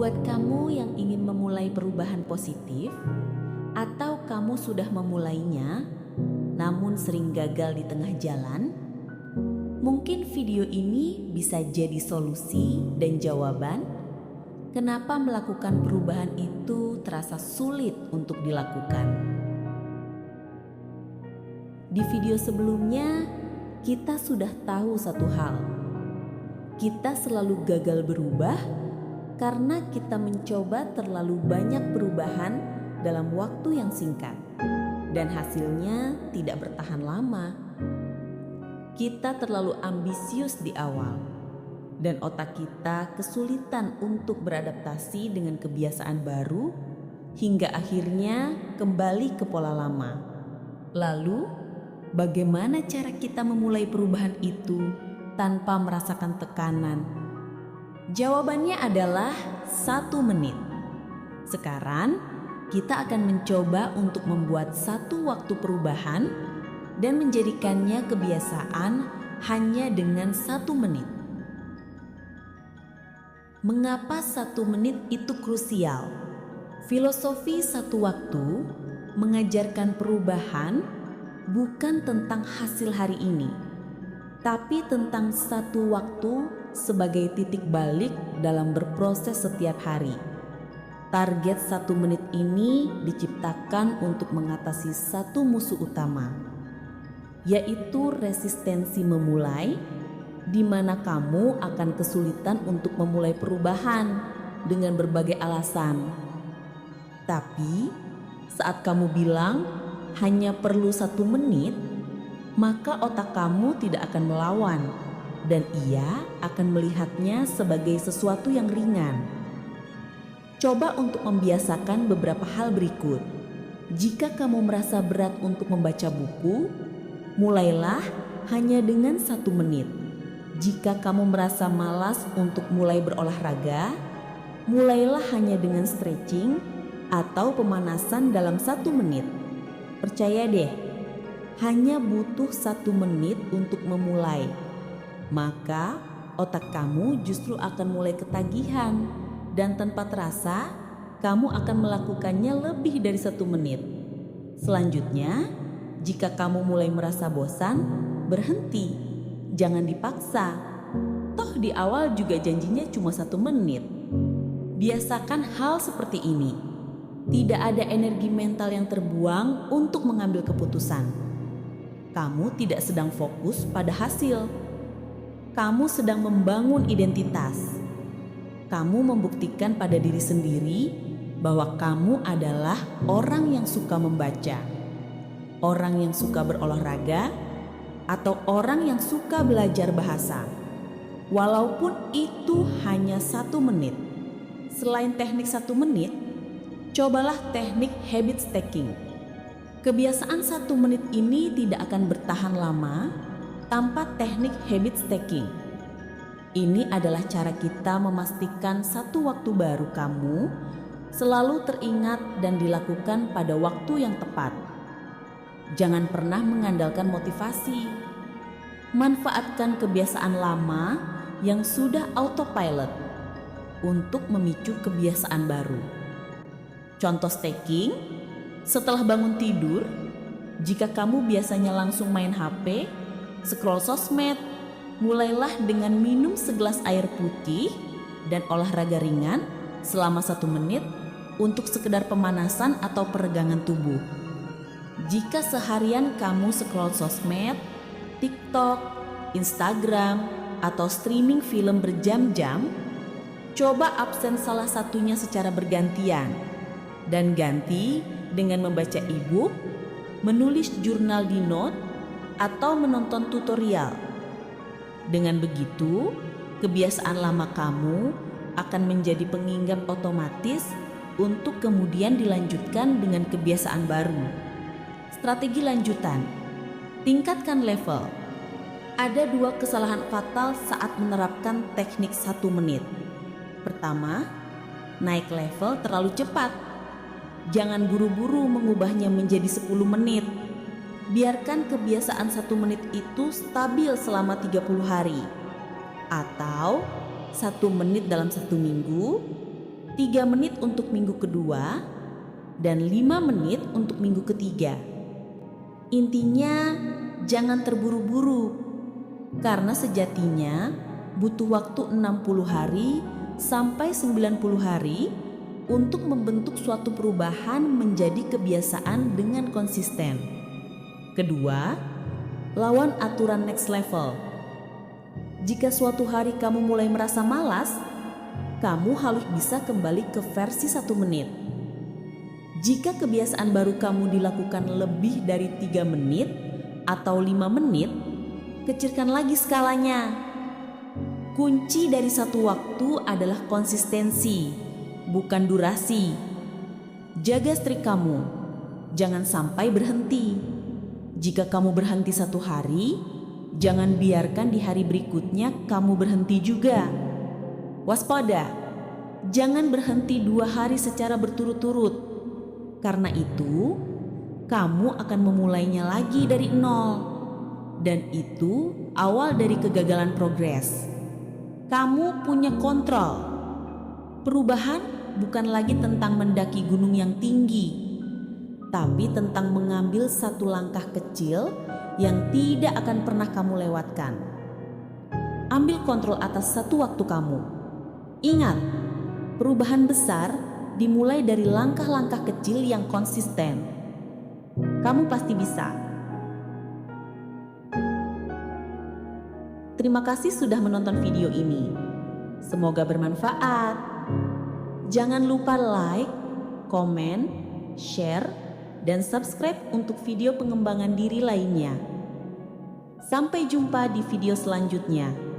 Buat kamu yang ingin memulai perubahan positif, atau kamu sudah memulainya namun sering gagal di tengah jalan, mungkin video ini bisa jadi solusi dan jawaban kenapa melakukan perubahan itu terasa sulit untuk dilakukan. Di video sebelumnya, kita sudah tahu satu hal. Kita selalu gagal berubah karena kita mencoba terlalu banyak perubahan dalam waktu yang singkat, dan hasilnya tidak bertahan lama. Kita terlalu ambisius di awal, dan otak kita kesulitan untuk beradaptasi dengan kebiasaan baru hingga akhirnya kembali ke pola lama. Lalu, bagaimana cara kita memulai perubahan itu tanpa merasakan tekanan? Jawabannya adalah 1 menit. Sekarang, kita akan mencoba untuk membuat satu waktu perubahan dan menjadikannya kebiasaan hanya dengan 1 menit. Mengapa 1 menit itu krusial? Filosofi satu waktu mengajarkan perubahan bukan tentang hasil hari ini, tapi tentang satu waktu sebagai titik balik dalam berproses setiap hari. Target 1 menit ini diciptakan untuk mengatasi satu musuh utama, yaitu resistensi memulai, di mana kamu akan kesulitan untuk memulai perubahan dengan berbagai alasan. Tapi saat kamu bilang hanya perlu 1 menit, maka otak kamu tidak akan melawan, dan ia akan melihatnya sebagai sesuatu yang ringan. Coba untuk membiasakan beberapa hal berikut. Jika kamu merasa berat untuk membaca buku, mulailah hanya dengan 1 menit. Jika kamu merasa malas untuk mulai berolahraga, mulailah hanya dengan stretching atau pemanasan dalam 1 menit. Percaya deh, hanya butuh 1 menit untuk memulai. Maka otak kamu justru akan mulai ketagihan, dan tanpa terasa kamu akan melakukannya lebih dari 1 menit. Selanjutnya, jika kamu mulai merasa bosan, berhenti. Jangan dipaksa. Toh di awal juga janjinya cuma 1 menit. Biasakan hal seperti ini. Tidak ada energi mental yang terbuang untuk mengambil keputusan. Kamu tidak sedang fokus pada hasil. Kamu sedang membangun identitas. Kamu membuktikan pada diri sendiri bahwa kamu adalah orang yang suka membaca, orang yang suka berolahraga, atau orang yang suka belajar bahasa. Walaupun itu hanya 1 menit. Selain teknik 1 menit, cobalah teknik habit stacking. Kebiasaan 1 menit ini tidak akan bertahan lama tanpa teknik habit stacking. Ini adalah cara kita memastikan satu waktu baru kamu selalu teringat dan dilakukan pada waktu yang tepat. Jangan pernah mengandalkan motivasi. Manfaatkan kebiasaan lama yang sudah autopilot untuk memicu kebiasaan baru. Contoh stacking, setelah bangun tidur, jika kamu biasanya langsung main HP, scroll sosmed, mulailah dengan minum segelas air putih dan olahraga ringan selama 1 menit untuk sekedar pemanasan atau peregangan tubuh. Jika seharian kamu scroll sosmed, TikTok, Instagram, atau streaming film berjam-jam, coba absen salah satunya secara bergantian dan ganti dengan membaca e-book, menulis jurnal di note, atau menonton tutorial. Dengan begitu, kebiasaan lama kamu akan menjadi pengingat otomatis untuk kemudian dilanjutkan dengan kebiasaan baru. Strategi lanjutan, tingkatkan level. Ada 2 kesalahan fatal saat menerapkan teknik 1 menit. Pertama, naik level terlalu cepat. Jangan buru-buru mengubahnya menjadi 10 menit. Biarkan kebiasaan 1 menit itu stabil selama 30 hari. Atau 1 menit dalam 1 minggu, 3 menit untuk minggu kedua, dan 5 menit untuk minggu ketiga. Intinya, jangan terburu-buru, karena sejatinya butuh waktu 60 hari sampai 90 hari untuk membentuk suatu perubahan menjadi kebiasaan dengan konsisten. Kedua, lawan aturan next level. Jika suatu hari kamu mulai merasa malas, kamu harus bisa kembali ke versi 1 menit. Jika kebiasaan baru kamu dilakukan lebih dari 3 menit atau 5 menit, kecilkan lagi skalanya. Kunci dari satu waktu adalah konsistensi, bukan durasi. Jaga streak kamu, jangan sampai berhenti. Jika kamu berhenti 1 hari, jangan biarkan di hari berikutnya kamu berhenti juga. Waspada, jangan berhenti 2 hari secara berturut-turut. Karena itu, kamu akan memulainya lagi dari nol. Dan itu awal dari kegagalan progres. Kamu punya kontrol. Perubahan bukan lagi tentang mendaki gunung yang tinggi, tapi tentang mengambil satu langkah kecil yang tidak akan pernah kamu lewatkan. Ambil kontrol atas satu waktu kamu. Ingat, perubahan besar dimulai dari langkah-langkah kecil yang konsisten. Kamu pasti bisa. Terima kasih sudah menonton video ini. Semoga bermanfaat. Jangan lupa like, komen, share, dan subscribe untuk video pengembangan diri lainnya. Sampai jumpa di video selanjutnya.